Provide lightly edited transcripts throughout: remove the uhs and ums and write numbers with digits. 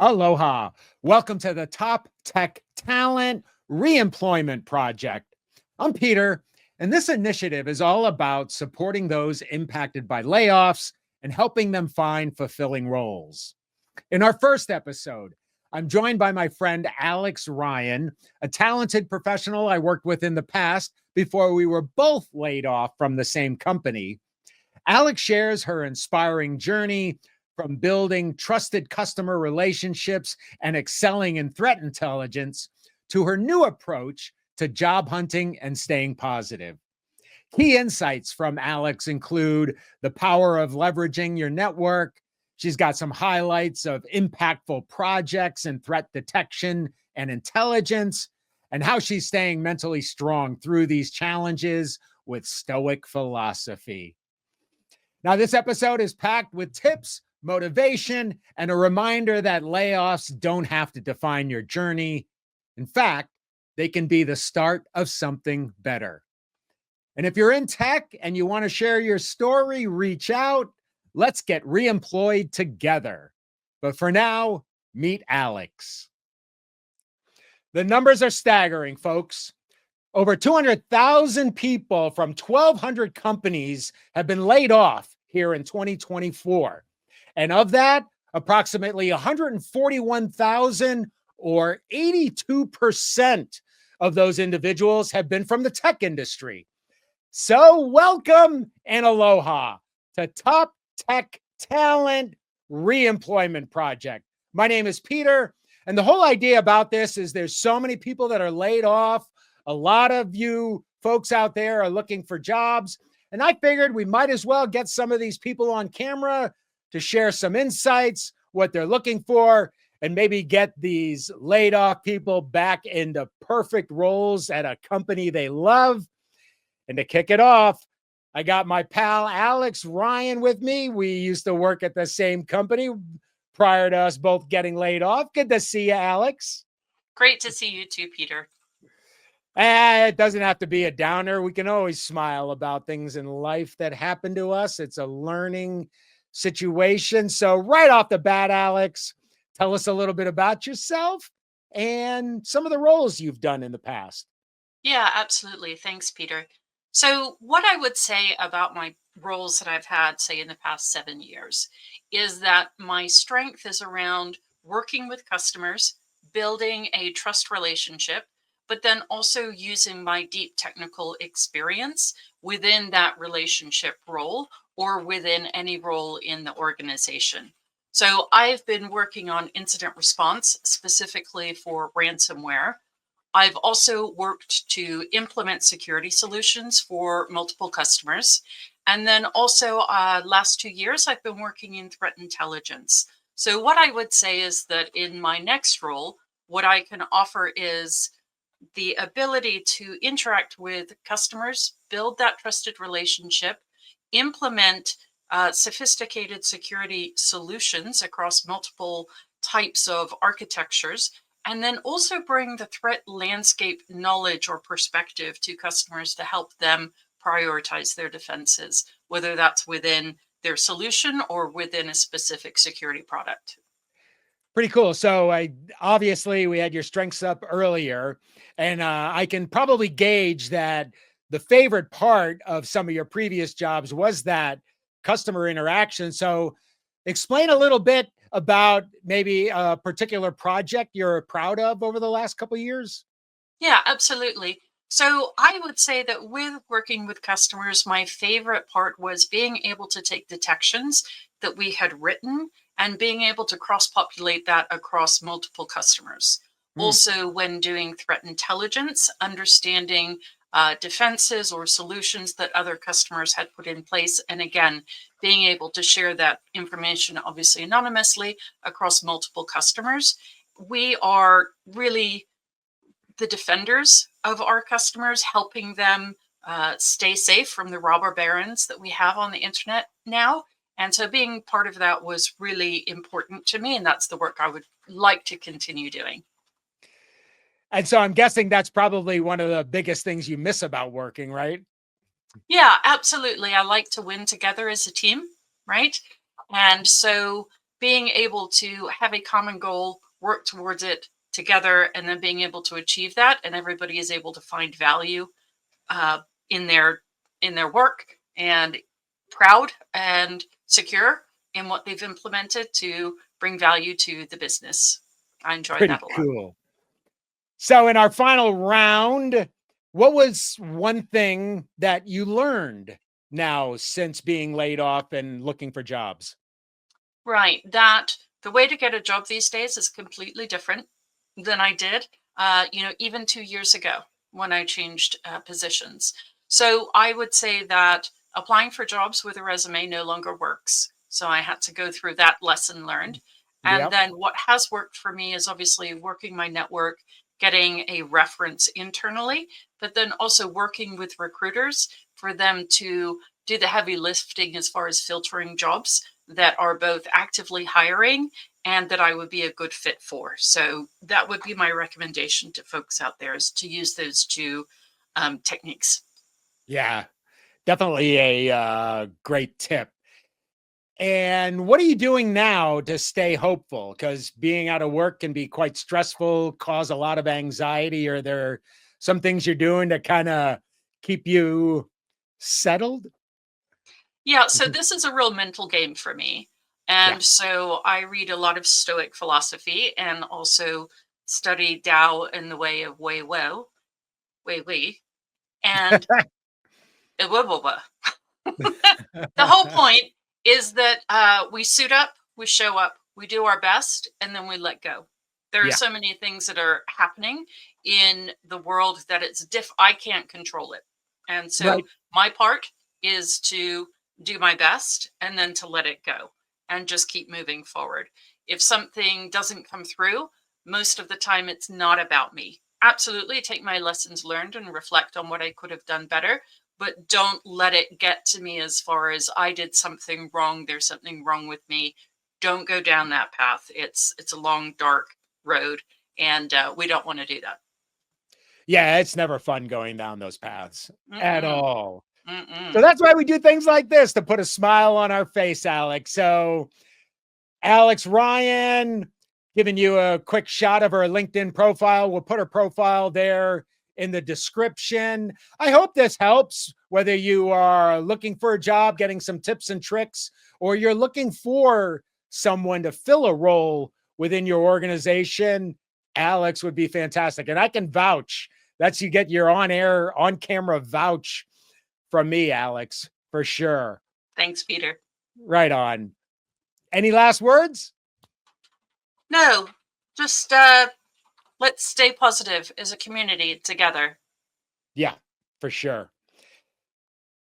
Aloha. Welcome to the Top Tech Talent Reemployment Project. I'm Peter, and this initiative is all about supporting those impacted by layoffs and helping them find fulfilling roles. In our first episode, I'm joined by my friend Alex Ryan, a talented professional I worked with in the past before we were both laid off from the same company. Alex shares her inspiring journey from building trusted customer relationships and excelling in threat intelligence to her new approach to job hunting and staying positive. Key insights from Alex include the power of leveraging your network. She's got some highlights of impactful projects in threat detection and intelligence, and how she's staying mentally strong through these challenges with stoic philosophy. Now, this episode is packed with tips, motivation, and a reminder that layoffs don't have to define your journey. In fact, they can be the start of something better. And if you're in tech and you want to share your story, reach out. Let's get reemployed together. But for now, meet Alex. The numbers are staggering, folks. Over 200,000 people from 1,200 companies have been laid off here in 2024. And of that, approximately 141,000 or 82% of those individuals have been from the tech industry. So welcome and aloha to Top Tech Talent Reemployment Project. My name is Peter, and the whole idea about this is there's so many people that are laid off. A lot of you folks out there are looking for jobs, and I figured we might as well get some of these people on camera to share some insights, what they're looking for, and maybe get these laid off people back into perfect roles at a company they love. And to kick it off, I got my pal Alex Ryan with me. We used to work at the same company prior to us both getting laid off. Good to see you, Alex. Great to see you too, Peter. It doesn't have to be a downer. We can always smile about things in life that happen to us. It's a learning situation. So right off the bat, Alex, tell us a little bit about yourself and some of the roles you've done in the past. Yeah, absolutely. Thanks, Peter. So, what I would say about my roles that I've had, say, in the past 7 years, is that my strength is around working with customers, building a trust relationship, but then also using my deep technical experience within that relationship role or within any role in the organization. So, I've been working on incident response specifically for ransomware. I've also worked to implement security solutions for multiple customers. And then also, last 2 years, I've been working in threat intelligence. So, what I would say is that in my next role, what I can offer is the ability to interact with customers, build that trusted relationship, implement sophisticated security solutions across multiple types of architectures, and then also bring the threat landscape knowledge or perspective to customers to help them prioritize their defenses, whether that's within their solution or within a specific security product. Pretty cool. So obviously we had your strengths up earlier, and I can probably gauge that the favorite part of some of your previous jobs was that customer interaction. So explain a little bit about maybe a particular project you're proud of over the last couple of years. Yeah, absolutely. So I would say that with working with customers, my favorite part was being able to take detections that we had written and being able to cross-populate that across multiple customers. Hmm. Also, when doing threat intelligence, understanding defenses or solutions that other customers had put in place. And again, being able to share that information, obviously anonymously, across multiple customers. We are really the defenders of our customers, helping them stay safe from the robber barons that we have on the internet now. And so being part of that was really important to me. And that's the work I would like to continue doing. And so I'm guessing that's probably one of the biggest things you miss about working, right? Yeah, absolutely. I like to win together as a team, right? And so being able to have a common goal, work towards it together, and then being able to achieve that, and everybody is able to find value uh, in their work, and proud and secure in what they've implemented to bring value to the business. I enjoy Pretty that a lot. cool. So, in our final round, what was one thing that you learned now since being laid off and looking for jobs? Right. That the way to get a job these days is completely different than I did, even 2 years ago when I changed positions. So I would say that applying for jobs with a resume no longer works. So I had to go through that lesson learned. And Yep. then what has worked for me is obviously working my network, getting a reference internally, but then also working with recruiters for them to do the heavy lifting as far as filtering jobs that are both actively hiring and that I would be a good fit for. So that would be my recommendation to folks out there, is to use those two techniques. Yeah, definitely a great tip. And what are you doing now to stay hopeful? Because being out of work can be quite stressful, cause a lot of anxiety. Are there some things you're doing to kind of keep you settled? Yeah, so this is a real mental game for me. Yeah. And so I read a lot of Stoic philosophy and also study Tao in the way of Wei Wei, and blah, blah, blah. The whole point is that we suit up, we show up, we do our best, and then we let go. There are Yeah. so many things that are happening in the world that I can't control it. And so Right. my part is to do my best and then to let it go and just keep moving forward. If something doesn't come through, most of the time it's not about me. Absolutely take my lessons learned and reflect on what I could have done better, but don't let it get to me as far as I did something wrong, there's something wrong with me. Don't go down that path. It's a long dark road, and we don't want to do that. Yeah. It's never fun going down those paths at Mm-mm, all. So mm-mm. that's why we do things like this to put a smile on our face, Alex. So, Alex Ryan, giving you a quick shot of her LinkedIn profile. We'll put her profile there in the description. I hope this helps, whether you are looking for a job, getting some tips and tricks, or you're looking for someone to fill a role within your organization. Alex would be fantastic. And I can vouch. That's you get your on air, on camera vouch from me, Alex, for sure. Thanks, Peter. Right on. Any last words? No, just let's stay positive as a community together. Yeah, for sure.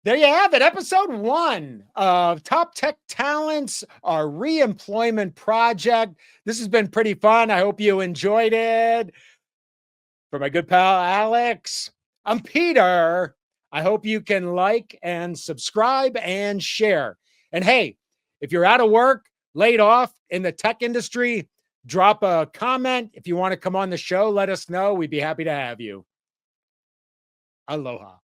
There you have it. Episode 1 of Top Tech Talents, our reemployment project. This has been pretty fun. I hope you enjoyed it. For my good pal, Alex, I'm Peter. I hope you can like and subscribe and share. And hey, if you're out of work, laid off in the tech industry, drop a comment. If you want to come on the show, let us know. We'd be happy to have you. Aloha.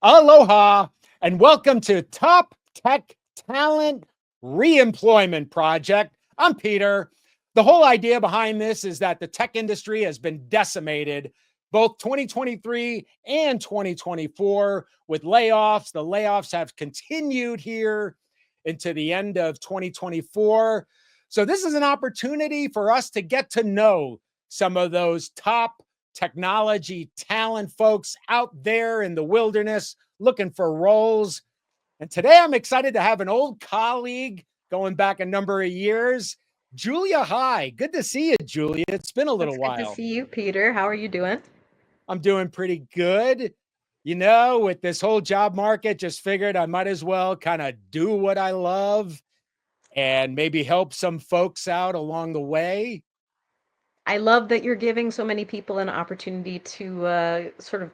Aloha, and welcome to Top Tech Talent Reemployment Project. I'm Peter. The whole idea behind this is that the tech industry has been decimated both 2023 and 2024 with layoffs. The layoffs have continued here into the end of 2024. So, this is an opportunity for us to get to know some of those top technology talent folks out there in the wilderness looking for roles. And today I'm excited to have an old colleague going back a number of years, Julia. Hi, good to see you, Julia. It's been a little It's good to while. see you, Peter. How are you doing? I'm doing pretty good. You know, with this whole job market, just figured I might as well kind of do what I love and maybe help some folks out along the way. I love that you're giving so many people an opportunity to sort of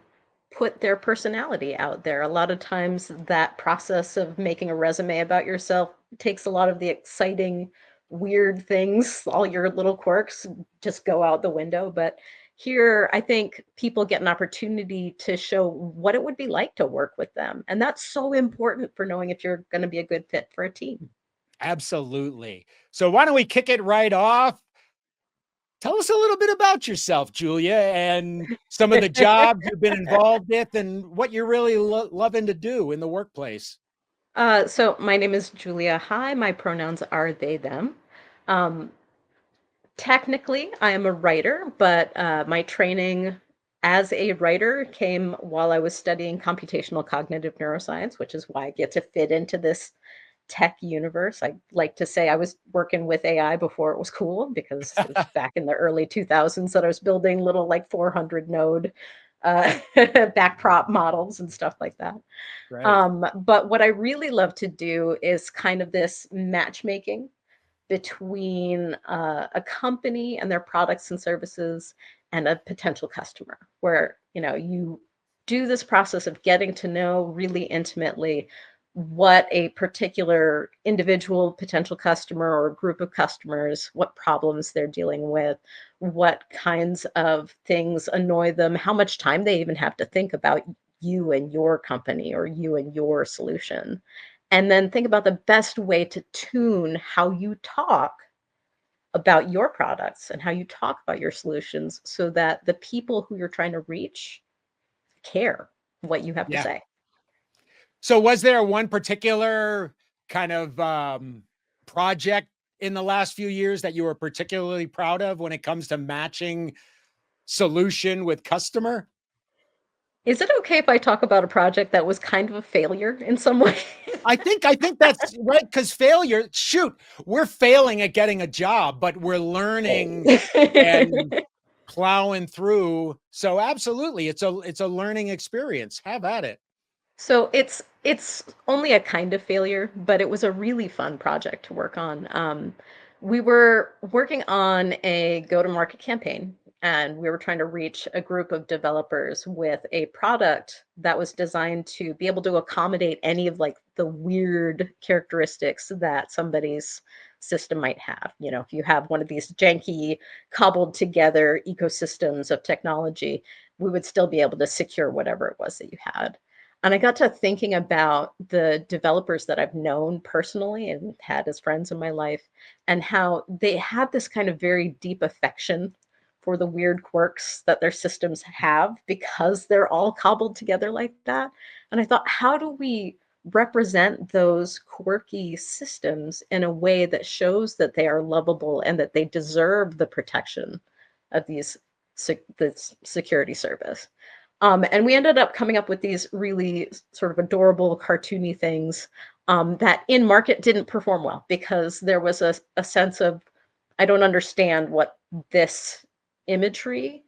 put their personality out there. A lot of times, that process of making a resume about yourself takes a lot of the exciting, weird things, all your little quirks just go out the window. But Here, I think people get an opportunity to show what it would be like to work with them. And that's so important for knowing if you're going to be a good fit for a team. Absolutely. So why don't we kick it right off? Tell us a little bit about yourself, Julia, and some of the jobs you've been involved with and what you're really loving to do in the workplace. So my name is Julia. Hi, my pronouns are they, them. Um, Technically, I am a writer, but my training as a writer came while I was studying computational cognitive neuroscience, which is why I get to fit into this tech universe. I like to say I was working with AI before it was cool because it was back in the early 2000s that I was building little like 400 node backprop models and stuff like that. Right. But what I really love to do is kind of this matchmaking between a company and their products and services and a potential customer, where you do this process of getting to know really intimately what a particular individual potential customer or group of customers, what problems they're dealing with, what kinds of things annoy them, how much time they even have to think about you and your company or you and your solution. And then think about the best way to tune how you talk about your products and how you talk about your solutions so that the people who you're trying to reach care what you have to Yeah. say. So was there one particular kind of project in the last few years that you were particularly proud of when it comes to matching solution with customer? Is it okay if I talk about a project that was kind of a failure in some way? I think that's right, because failure, shoot, we're failing at getting a job, but we're learning and plowing through. So absolutely, it's a learning experience. Have at it. So it's only a kind of failure, but it was a really fun project to work on. We were working on a go-to-market campaign, and we were trying to reach a group of developers with a product that was designed to be able to accommodate any of like the weird characteristics that somebody's system might have. If you have one of these janky, cobbled together ecosystems of technology, we would still be able to secure whatever it was that you had. And I got to thinking about the developers that I've known personally and had as friends in my life, and how they had this kind of very deep affection for the weird quirks that their systems have because they're all cobbled together like that. And I thought, how do we represent those quirky systems in a way that shows that they are lovable and that they deserve the protection of this security service? And we ended up coming up with these really sort of adorable, cartoony things that in market didn't perform well because there was a sense of, I don't understand what this imagery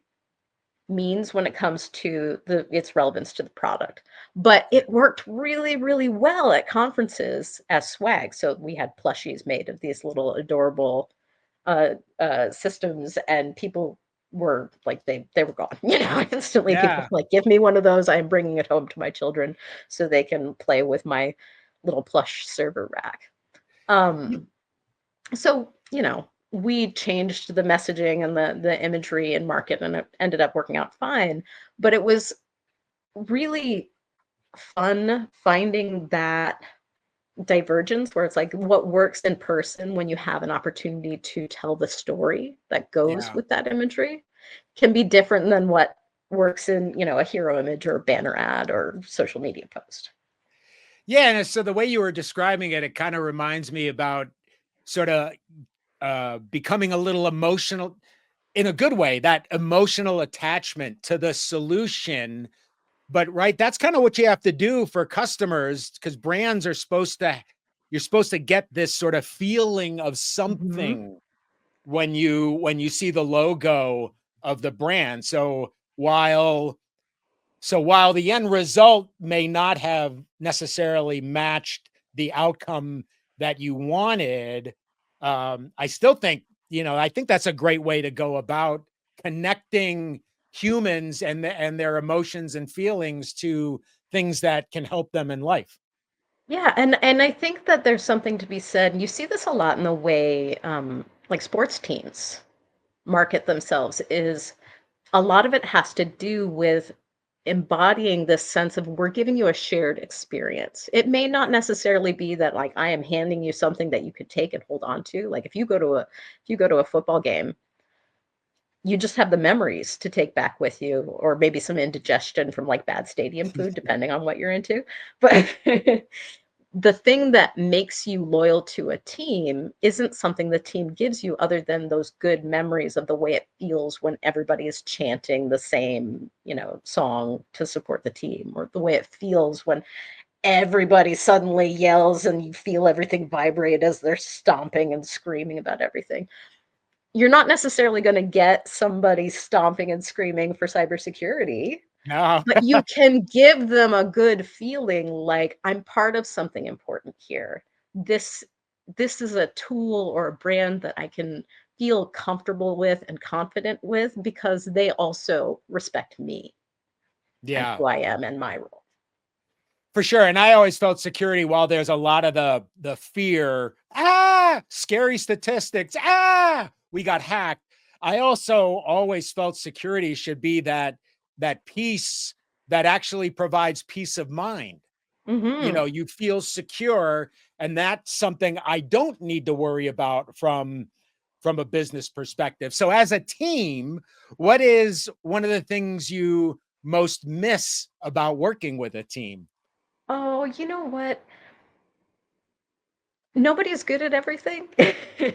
means when it comes to its relevance to the product. But it worked really, really well at conferences as swag. So we had plushies made of these little adorable systems, and people were like they were gone. Instantly people Yeah. were like, give me one of those, I'm bringing it home to my children so they can play with my little plush server rack. So we changed the messaging and the imagery and market, and it ended up working out fine. But it was really fun finding that divergence where it's like what works in person when you have an opportunity to tell the story that goes Yeah. with that imagery can be different than what works in a hero image or banner ad or social media post. Yeah. And so the way you were describing it, it kind of reminds me about sort of becoming a little emotional in a good way, that emotional attachment to the solution. But right, that's kind of what you have to do for customers, because brands are you're supposed to get this sort of feeling of Mhm. something when you see the logo of the brand. So while the end result may not have necessarily matched the outcome that you wanted, I still think, I think that's a great way to go about connecting humans and their emotions and feelings to things that can help them in life. Yeah, and I think that there's something to be said. And you see this a lot in the way like sports teams market themselves is A lot of it has to do with embodying this sense of we're giving you a shared experience. It may not necessarily be that like I am handing you something that you could take and hold on to. Like if you go to a football game, you just have the memories to take back with you, or maybe some indigestion from like bad stadium food, depending on what you're into. But the thing that makes you loyal to a team isn't something the team gives you other than those good memories of the way it feels when everybody is chanting the same, song to support the team, or the way it feels when everybody suddenly yells and you feel everything vibrate as they're stomping and screaming about everything. You're not necessarily going to get somebody stomping and screaming for cybersecurity, No. but you can give them a good feeling like I'm part of something important here. This this is a tool or a brand that I can feel comfortable with and confident with because they also respect me and Yeah. who I am and my role. For sure. And I always felt security, while there's a lot of the fear, scary statistics, we got hacked. I also always felt security should be that piece that actually provides peace of mind. Mhm. You feel secure, and that's something I don't need to worry about from a business perspective. So as a team, what is one of the things you most miss about working with a team? Oh, you know what? Nobody's good at everything.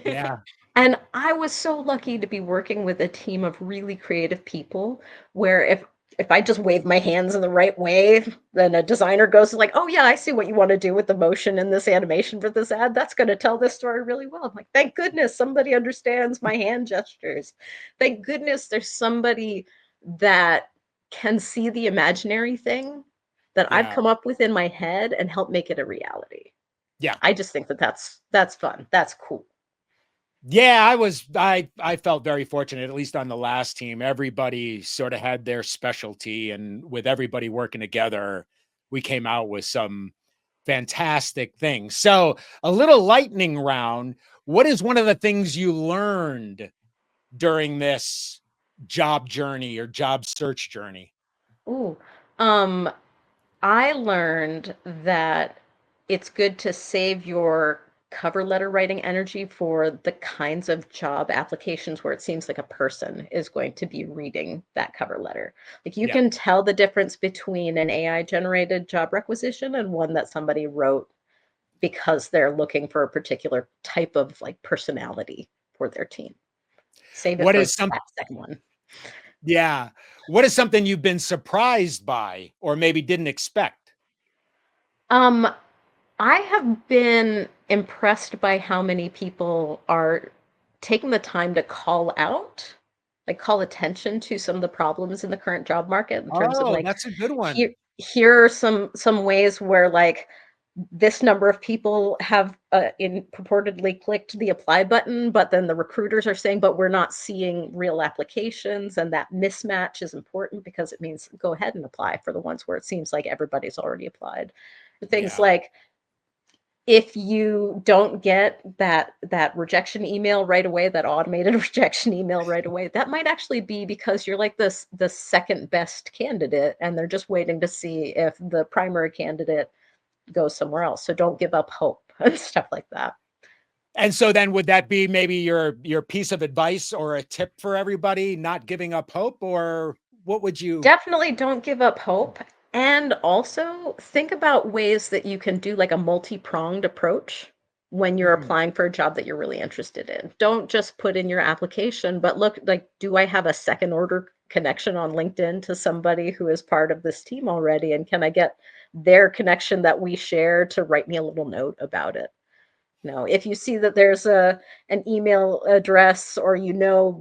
Yeah. And I was so lucky to be working with a team of really creative people where if I just wave my hands in the right way, then a designer goes like, "Oh yeah, I see what you want to do with the motion in this animation for this ad. That's going to tell this story really well." I'm like, "Thank goodness somebody understands my hand gestures. Thank goodness there's somebody that can see the imaginary thing that I've Yeah. come up with in my head and help make it a reality." Yeah. I just think that that's fun. That's cool. Yeah, I felt very fortunate, at least on the last team. Everybody sort of had their specialty, and with everybody working together, we came out with some fantastic things. So, a little lightning round. What is one of the things you learned during this job journey or job search journey? Ooh, um, I learned that it's good to save your cover letter writing energy for the kinds of job applications where it seems like a person is going to be reading that cover letter. Like you Yeah. can tell the difference between an AI generated job requisition and one that somebody wrote because they're looking for a particular type of like personality for their team. Save it What for is some that second one. Yeah. What is something you've been surprised by or maybe didn't expect? Um, I have been impressed by how many people are taking the time to call out, like call attention to some of the problems in the current job market in terms of Oh, like that's a good here one. here are some ways where like this number of people have in purportedly clicked the apply button, but then the recruiters are saying, but we're not seeing real applications, and that mismatch is important because it means go ahead and apply for the ones where it seems like everybody's already applied. Things Yeah. like if you don't get that rejection email right away, that automated rejection email right away, that might actually be because you're like the second best candidate, and they're just waiting to see if the primary candidate goes somewhere else. So don't give up hope and stuff like that. And so then would that be maybe your piece of advice or a tip for everybody, not giving up hope, or what would you? Definitely don't give up hope. And also think about ways that you can do like a multi-pronged approach when you're Mm, applying for a job that you're really interested in. Don't just put in your application, but look like, do I have a second order connection on LinkedIn to somebody who is part of this team already? And can I get their connection that we share to write me a little note about it? No, if you see that there's an email address, or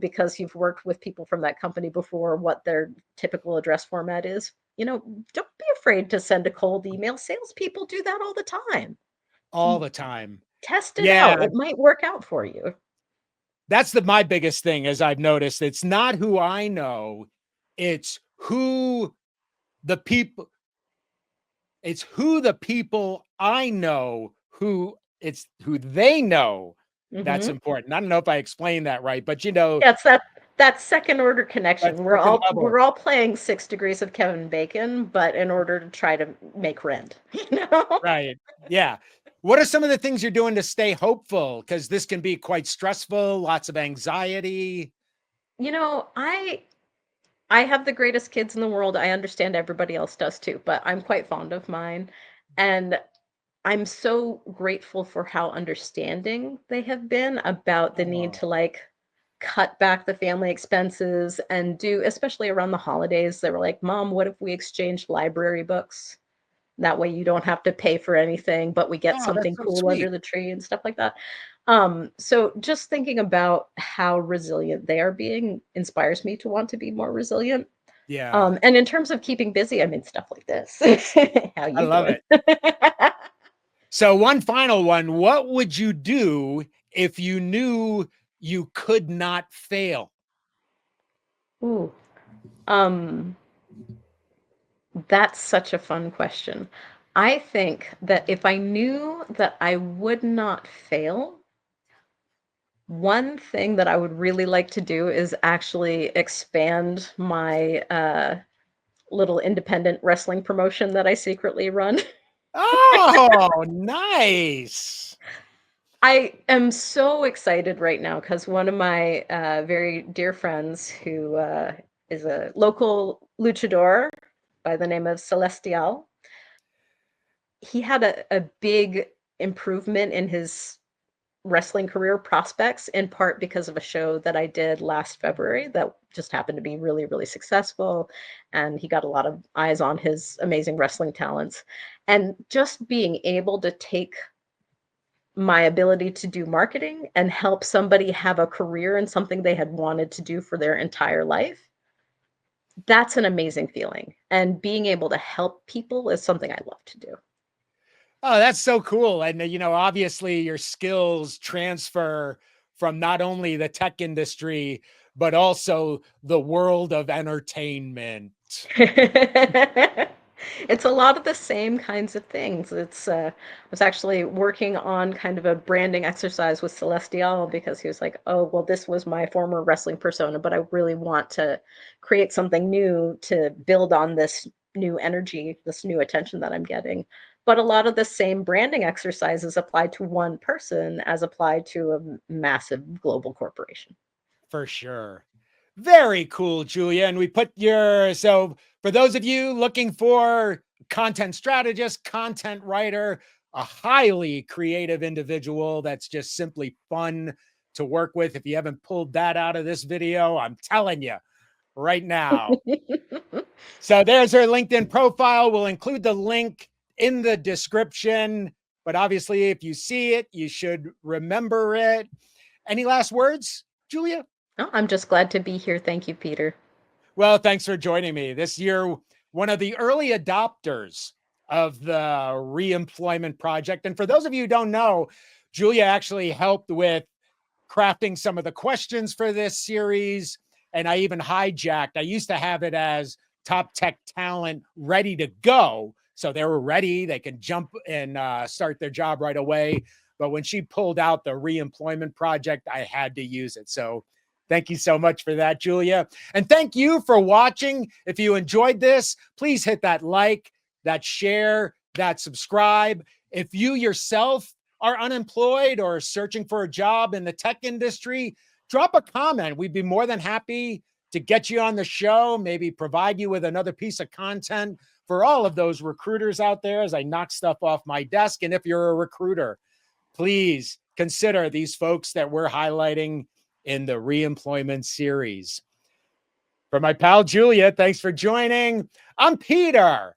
because you've worked with people from that company before what their typical address format is, don't be afraid to send a cold email. Salespeople do that all the time. all the time. Test it out. Yeah, It might work out for you. that's my biggest thing, as I've noticed. It's not who I know, it's who the people it's who the people I know, who they know, that's Hmm. important. I don't know if I explained that right, but Yeah, it's that. That second order connection. That second level. We're all playing 6 degrees of Kevin Bacon, but in order to try to make rent, Right. Yeah. What are some of the things you're doing to stay hopeful? Because this can be quite stressful, lots of anxiety. I have the greatest kids in the world. I understand everybody else does too, but I'm quite fond of mine. And I'm so grateful for how understanding they have been about the need Oh, to like cut back the family expenses and do, especially around the holidays. They were like, Mom, what if we exchanged library books? That way you don't have to pay for anything, but we get oh, that's something so cool under sweet. the tree and stuff like that. So just thinking about how resilient they are being inspires me to want to be more resilient. Yeah, And in terms of keeping busy, I mean stuff like this. How I you love doing? it. So, one final one. What would you do if you knew you could not fail? Ooh, um, that's such a fun question. I think that if I knew that I would not fail, one thing that I would really like to do is actually expand my little independent wrestling promotion that I secretly run. Oh, nice. I am so excited right now because one of my very dear friends who is a local luchador by the name of Celestial, he had a big improvement in his wrestling career prospects in part because of a show that I did last February that just happened to be really, really successful. And he got a lot of eyes on his amazing wrestling talents. And just being able to take my ability to do marketing and help somebody have a career in something they had wanted to do for their entire life, that's an amazing feeling. And being able to help people is something I love to do. Oh, that's so cool. And, obviously your skills transfer from not only the tech industry, but also the world of entertainment. It's a lot of the same kinds of things. I was actually working on kind of a branding exercise with Celestial because he was like, "Oh, well, this was my former wrestling persona, but I really want to create something new to build on this new energy, this new attention that I'm getting." But a lot of the same branding exercises apply to one person as applied to a massive global corporation. For sure. Very cool, Julia. And we put so for those of you looking for content strategist, content writer, a highly creative individual that's just simply fun to work with. If you haven't pulled that out of this video, I'm telling you right now. So there's her LinkedIn profile. We'll include the link in the description. But obviously, if you see it, you should remember it. Any last words, Julia? Oh, I'm just glad to be here. Thank you, Peter. Well, thanks for joining me. This year, one of the early adopters of the Reemployment Project. And for those of you who don't know, Julia actually helped with crafting some of the questions for this series. And I even hijacked, I used to have it as top tech talent ready to go. So they were ready, they can jump and start their job right away. But when she pulled out the Reemployment Project, I had to use it. So thank you so much for that, Julia. And thank you for watching. If you enjoyed this, please hit that like, that share, that subscribe. If you yourself are unemployed or searching for a job in the tech industry, drop a comment. We'd be more than happy to get you on the show, maybe provide you with another piece of content for all of those recruiters out there as I knock stuff off my desk. And if you're a recruiter, please consider these folks that we're highlighting in the reemployment series. For my pal Julia, thanks for joining. I'm Peter,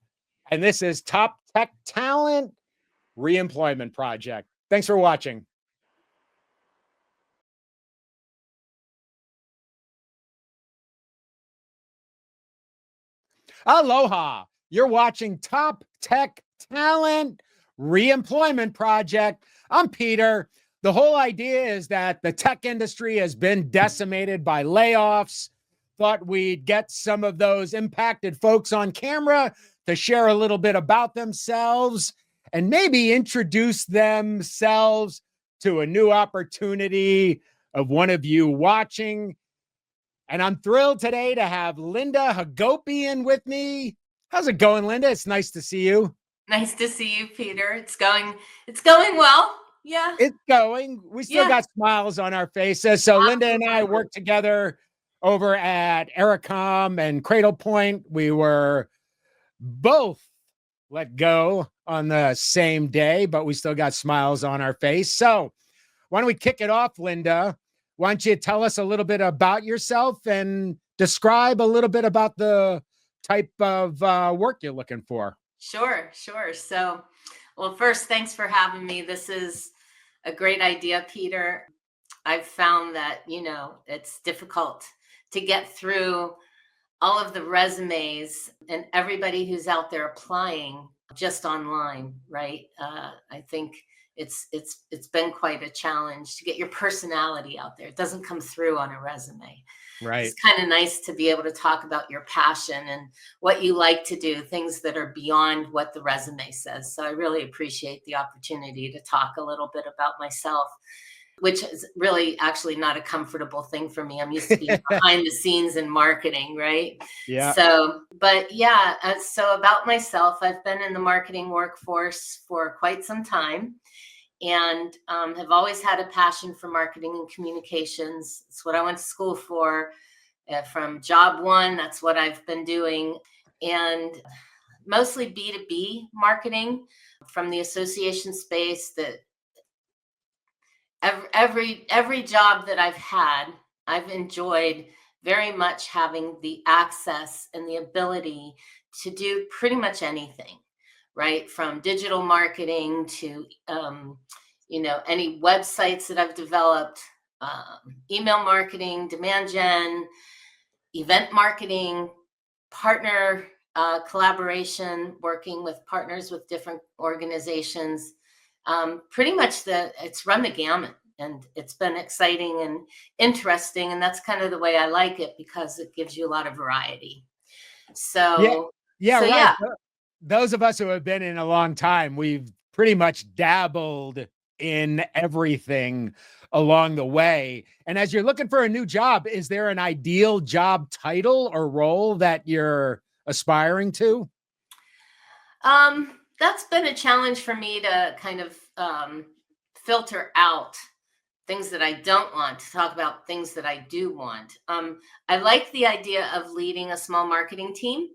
and this is Top Tech Talent Reemployment Project. Thanks for watching. Aloha. You're watching Top Tech Talent Reemployment Project. I'm Peter. The whole idea is that the tech industry has been decimated by layoffs. Thought we'd get some of those impacted folks on camera to share a little bit about themselves and maybe introduce themselves to a new opportunity of one of you watching. And I'm thrilled today to have Linda Hagopian with me. How's it going, Linda? It's nice to see you. Nice to see you, Peter. It's going well. Yeah. It's going. We still Yeah. got smiles on our faces. So Linda and I worked together over at Ericom and Cradle Point. We were both let go on the same day, but we still got smiles on our face. So why don't we kick it off, Linda? Why don't you tell us a little bit about yourself and describe a little bit about the type of work you're looking for? Sure. So, well, first, thanks for having me. This is a great idea, Peter. I've found that, it's difficult to get through all of the resumes and everybody who's out there applying just online, right? I think it's been quite a challenge to get your personality out there. It doesn't come through on a resume. Right. It's kind of nice to be able to talk about your passion and what you like to do, things that are beyond what the resume says. So I really appreciate the opportunity to talk a little bit about myself, which is really actually not a comfortable thing for me. I'm used to being behind the scenes in marketing, right? Yeah. So about myself, I've been in the marketing workforce for quite some time and have always had a passion for marketing and communications. It's what I went to school for. From job one, that's what I've been doing. And mostly B2B marketing from the association space. That every job that I've had, I've enjoyed very much having the access and the ability to do pretty much anything, right? From digital marketing to, any websites that I've developed, email marketing, demand gen, event marketing, partner collaboration, working with partners with different organizations. Pretty much it's run the gamut, and it's been exciting and interesting. And that's kind of the way I like it because it gives you a lot of variety. So right. Those of us who have been in a long time, we've pretty much dabbled in everything along the way. And as you're looking for a new job, is there an ideal job title or role that you're aspiring to? That's been a challenge for me to kind of filter out things that I don't want, to talk about things that I do want. I like the idea of leading a small marketing team.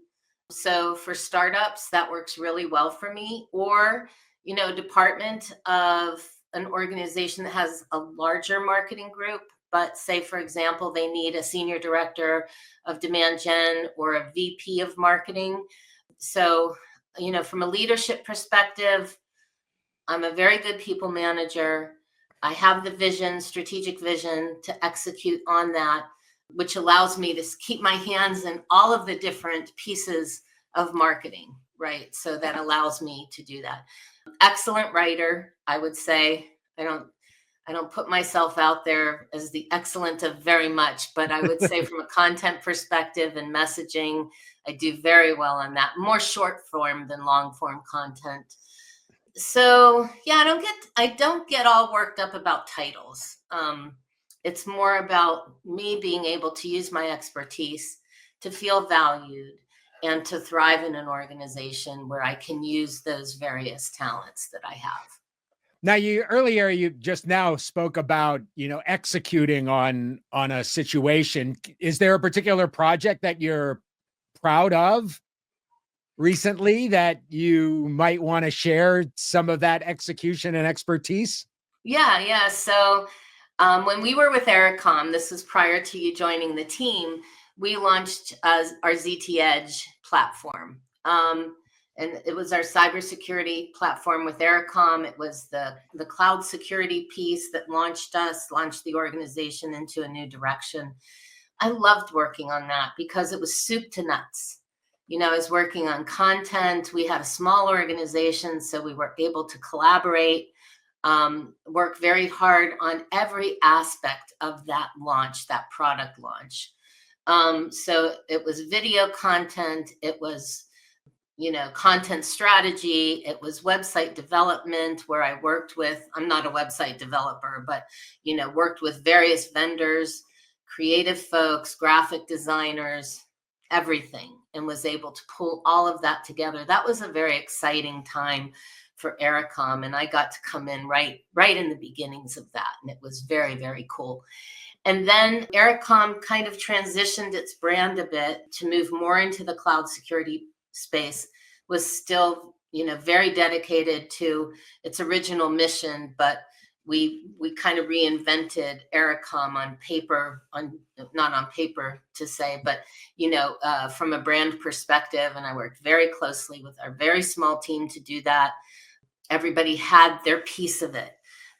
So for startups, that works really well for me. Or, a department of an organization that has a larger marketing group, but say, for example, they need a senior director of demand gen or a VP of marketing. So, from a leadership perspective, I'm a very good people manager. I have the vision, strategic vision to execute on that, which allows me to keep my hands in all of the different pieces of marketing, right? So that allows me to do that. Excellent writer, I would say. I don't put myself out there as the excellent of very much, but I would say from a content perspective and messaging, I do very well on that. More short form than long form content. So yeah, I don't get all worked up about titles. It's more about me being able to use my expertise to feel valued and to thrive in an organization where I can use those various talents that I have. Now, you just now spoke about, executing on a situation. Is there a particular project that you're proud of recently that you might want to share some of that execution and expertise? Yeah. So when we were with Ericom, this was prior to you joining the team, we launched our ZT Edge platform. And it was our cybersecurity platform with Ericom. It was the cloud security piece that launched the organization into a new direction. I loved working on that because it was soup to nuts. I was working on content. We had a small organization, so we were able to collaborate, work very hard on every aspect of that launch, that product launch. So it was video content. It was content strategy. It was website development where I worked with, I'm not a website developer, but, worked with various vendors, creative folks, graphic designers, everything, and was able to pull all of that together. That was a very exciting time for Ericom, and I got to come in right in the beginnings of that, and it was very, very cool. And then Ericom kind of transitioned its brand a bit to move more into the cloud security space, was still, very dedicated to its original mission, but we kind of reinvented Ericom on paper, not on paper to say, but from a brand perspective. And I worked very closely with our very small team to do that. Everybody had their piece of it.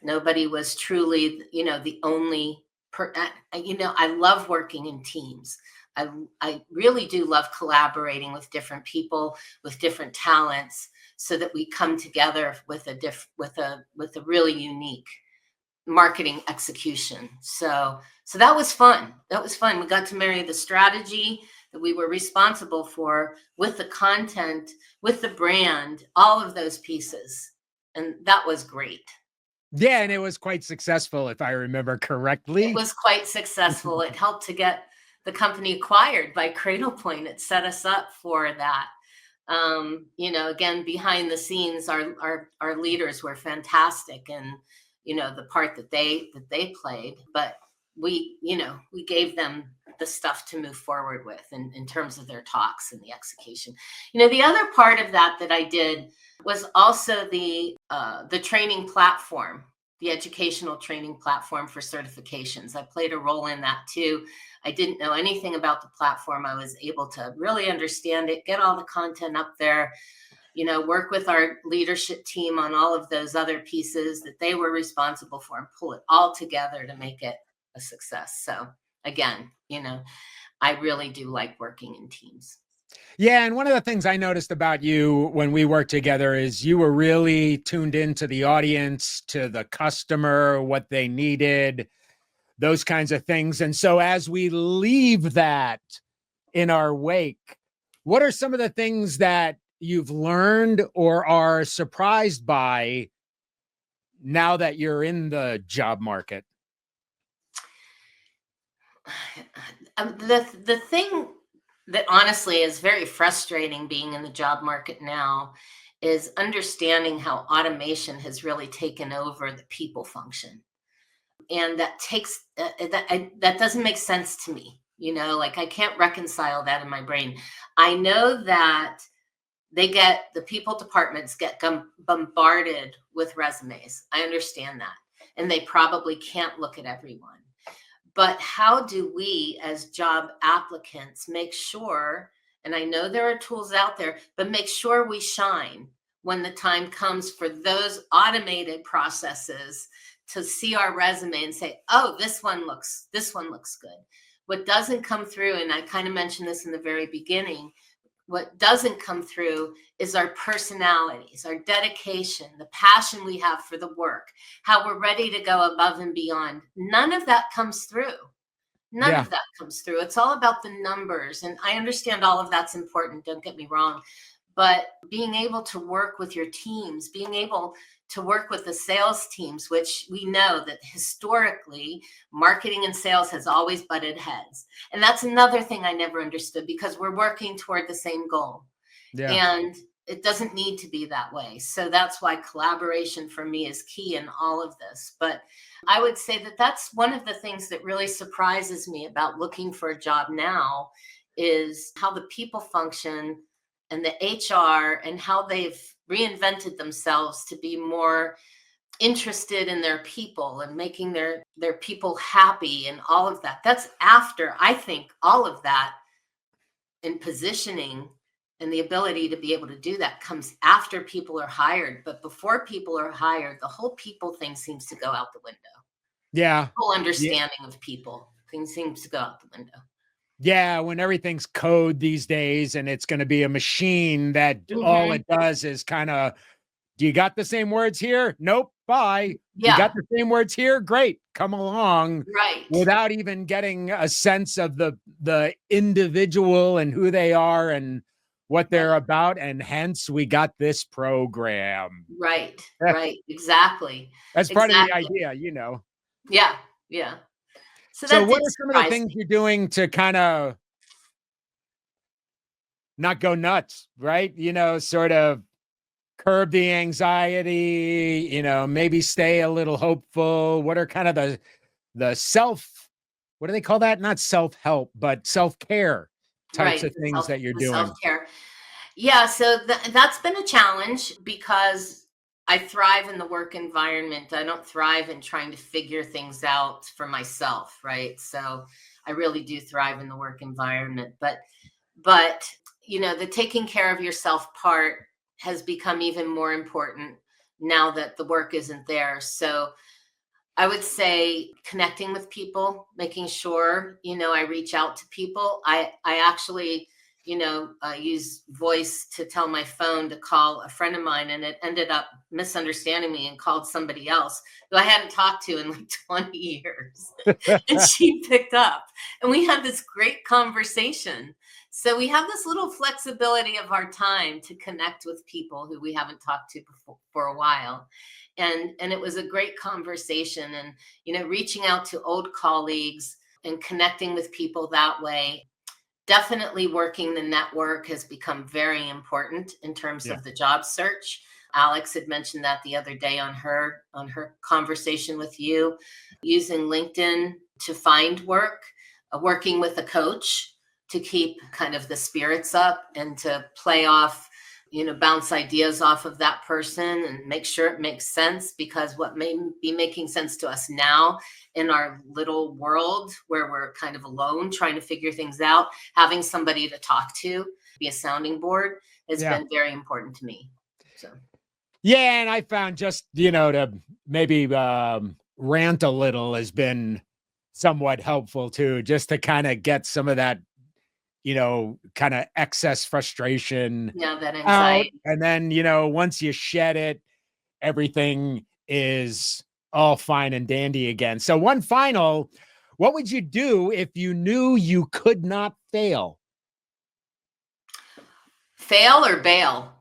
Nobody was truly, the only. I love working in teams. I really do love collaborating with different people, with different talents, so that we come together with a really unique marketing execution. So that was fun. That was fun. We got to marry the strategy that we were responsible for with the content, with the brand, all of those pieces. And that was great. Yeah, and it was quite successful, if I remember correctly. It was quite successful. It helped to get the company acquired by Cradlepoint. It set us up for that. Again, behind the scenes, our leaders were fantastic, and the part that they played. But we gave them the stuff to move forward with in terms of their talks and the execution. The other part of that I did was also the training platform, the educational training platform for certifications. I played a role in that too. I didn't know anything about the platform. I was able to really understand it, get all the content up there, work with our leadership team on all of those other pieces that they were responsible for, and pull it all together to make it a success. So again, I really do like working in teams. Yeah, and one of the things I noticed about you when we worked together is you were really tuned into the audience, to the customer, what they needed, those kinds of things. And so as we leave that in our wake, what are some of the things that you've learned or are surprised by now that you're in the job market? The thing that honestly is very frustrating being in the job market now is understanding how automation has really taken over the people function. And that takes that doesn't make sense to me. I can't reconcile that in my brain. I know that the people departments get bombarded with resumes. I understand that. And they probably can't look at everyone. But how do we as job applicants make sure, and I know there are tools out there, but make sure we shine when the time comes for those automated processes to see our resume and say, oh, this one looks good. What doesn't come through, and I kind of mentioned this in the very beginning, what doesn't come through is our personalities, our dedication, the passion we have for the work, how we're ready to go above and beyond. None of that comes through. None of that comes through. It's all about the numbers. And I understand all of that's important, don't get me wrong. But being able to work with your teams, being able to work with the sales teams, which we know that historically marketing and sales has always butted heads. And that's another thing I never understood, because we're working toward the same goal. Yeah. And it doesn't need to be that way. So that's why collaboration for me is key in all of this. But I would say that that's one of the things that really surprises me about looking for a job now, is how the people function and the HR, and how they've reinvented themselves to be more interested in their people and making their people happy and all of that. That's after, I think, all of that in positioning and the ability to be able to do that comes after people are hired. But before people are hired, the whole people thing seems to go out the window. Yeah. The whole understanding of people thing seems to go out the window. Yeah, when everything's code these days and it's going to be a machine that all it does is kind of, do you got the same words here? Nope, bye. Yeah. You got the same words here? Great, come along. Right. Without even getting a sense of the individual and who they are and what they're about. And hence we got this program. Right, right, exactly. That's part of the idea, Yeah, yeah. So So that what did are some of the surprise things me. you're doing to kind of not go nuts, right? Sort of curb the anxiety, maybe stay a little hopeful. What are kind of the what do they call that? Not self-help, but self-care types Right, of things that you're the doing? self-care. Yeah, so that's been a challenge because I thrive in the work environment. I don't thrive in trying to figure things out for myself, right? So I really do thrive in the work environment. But the taking care of yourself part has become even more important now that the work isn't there. So I would say connecting with people, making sure, I reach out to people. I actually, use voice to tell my phone to call a friend of mine, and it ended up misunderstanding me and called somebody else who I hadn't talked to in like 20 years. And she picked up, and we had this great conversation. So we have this little flexibility of our time to connect with people who we haven't talked to before for a while. And it was a great conversation, and reaching out to old colleagues and connecting with people that way. Definitely working the network has become very important in terms Yeah. of the job search. Alex had mentioned that the other day on her conversation with you, using LinkedIn to find work, working with a coach to keep kind of the spirits up and to play off, bounce ideas off of that person and make sure it makes sense, because what may be making sense to us now in our little world where we're kind of alone trying to figure things out, having somebody to talk to, be a sounding board, has Yeah. been very important to me. So Yeah, and I found just, to maybe rant a little has been somewhat helpful too, just to kind of get some of that, kind of excess frustration yeah, that out. anxiety. And then, once you shed it, everything is all fine and dandy again. So what would you do if you knew you could not fail? Fail or bail?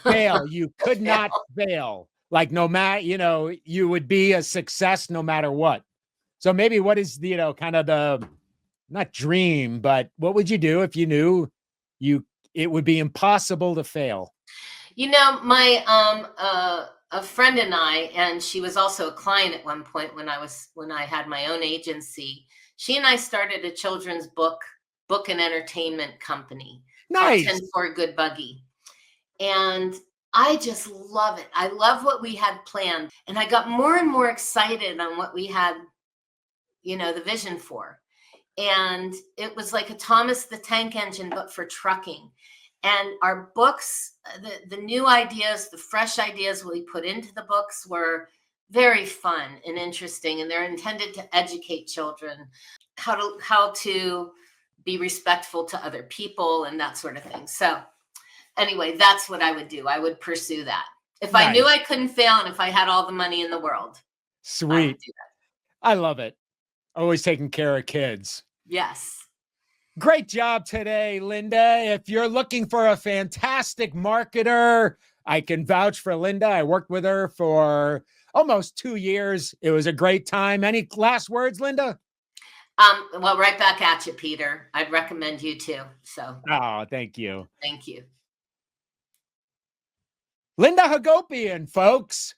Fail. You could Fail. not fail. Like no matter, you would be a success no matter what. So maybe what is kind of the not dream, but what would you do if you knew it would be impossible to fail? My a friend and she was also a client at one point when I had my own agency. She and I started a children's book and entertainment company called Nice. 10 for a Good Buggy. And I just love it. I love what we had planned. And I got more and more excited on what we had, the vision for. And it was like a Thomas the Tank Engine, but for trucking. And our books, the new ideas, the fresh ideas we put into the books were very fun and interesting. And they're intended to educate children how to be respectful to other people and that sort of thing. So anyway, that's what I would do. I would pursue that. If I knew Nice. I couldn't fail and if I had all the money in the world, I would Sweet. do that. I love it. Always taking care of kids. Yes. Great job today, Linda. If you're looking for a fantastic marketer, I can vouch for Linda. I worked with her for almost 2 years. It was a great time. Any last words, Linda? Well, right back at you, Peter. I'd recommend you too. So Oh, thank you. thank you. Linda Hagopian, folks.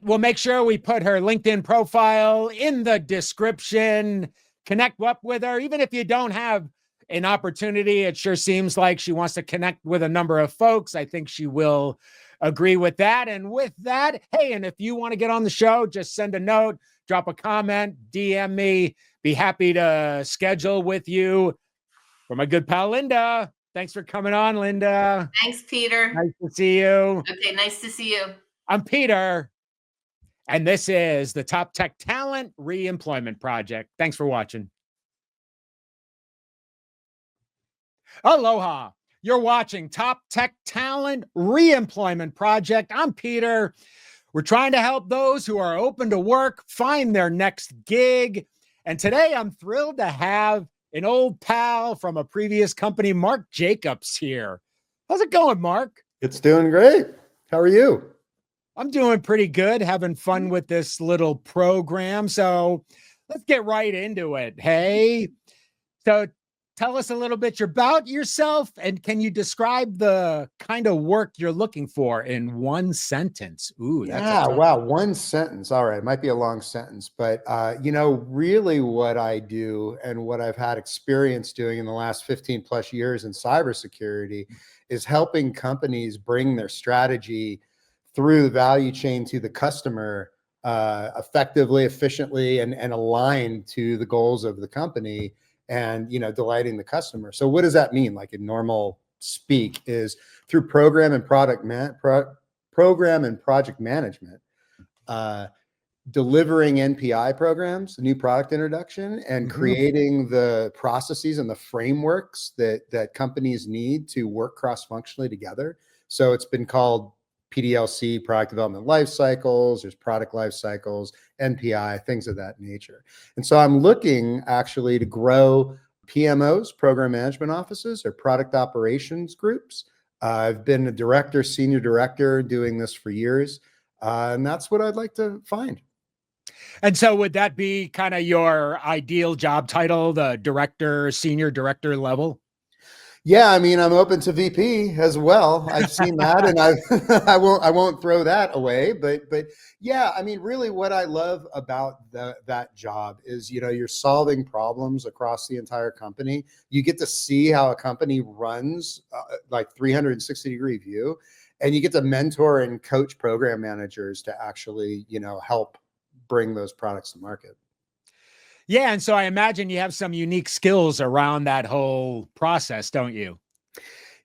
We'll make sure we put her LinkedIn profile in the description. Connect up with her. Even if you don't have an opportunity, it sure seems like she wants to connect with a number of folks. I think she will agree with that. And with that, hey, and if you want to get on the show, just send a note, drop a comment, DM me. Be happy to schedule with you. For my good pal, Linda. Thanks for coming on, Linda. Thanks, Peter. Nice to see you. Okay, nice to see you. I'm Peter, and this is the Top Tech Talent Reemployment Project. Thanks for watching. Aloha. You're watching Top Tech Talent Reemployment Project. I'm Peter. We're trying to help those who are open to work find their next gig. And today I'm thrilled to have an old pal from a previous company, Mark Jacobs, here. How's it going, Mark? It's doing great. How are you? I'm doing pretty good, having fun with this little program. So let's get right into it. Hey, so tell us a little bit about yourself, and can you describe the kind of work you're looking for in one sentence? Ooh, that's a Yeah, tough wow, one. one sentence. All right, it might be a long sentence, but really what I do and what I've had experience doing in the last 15 plus years in cybersecurity is helping companies bring their strategy through the value chain to the customer effectively, efficiently, and aligned to the goals of the company, and delighting the customer. So what does that mean? Like in normal speak, is through program and project management, uh, delivering NPI programs, new product introduction, and Mhm. creating the processes and the frameworks that companies need to work cross-functionally together. So it's been called PDLC, product development life cycles, there's product life cycles, NPI, things of that nature. And so I'm looking actually to grow PMOs, program management offices, or product operations groups. I've been a director, senior director, doing this for years. And that's what I'd like to find. And so would that be kind of your ideal job title, the director, senior director level? Yeah, I mean, I'm open to VP as well. I've seen that, and I won't throw that away. But yeah, I mean, really, what I love about that job is, you're solving problems across the entire company. You get to see how a company runs, like 360-degree view, and you get to mentor and coach program managers to actually, help bring those products to market. Yeah, and so I imagine you have some unique skills around that whole process, don't you?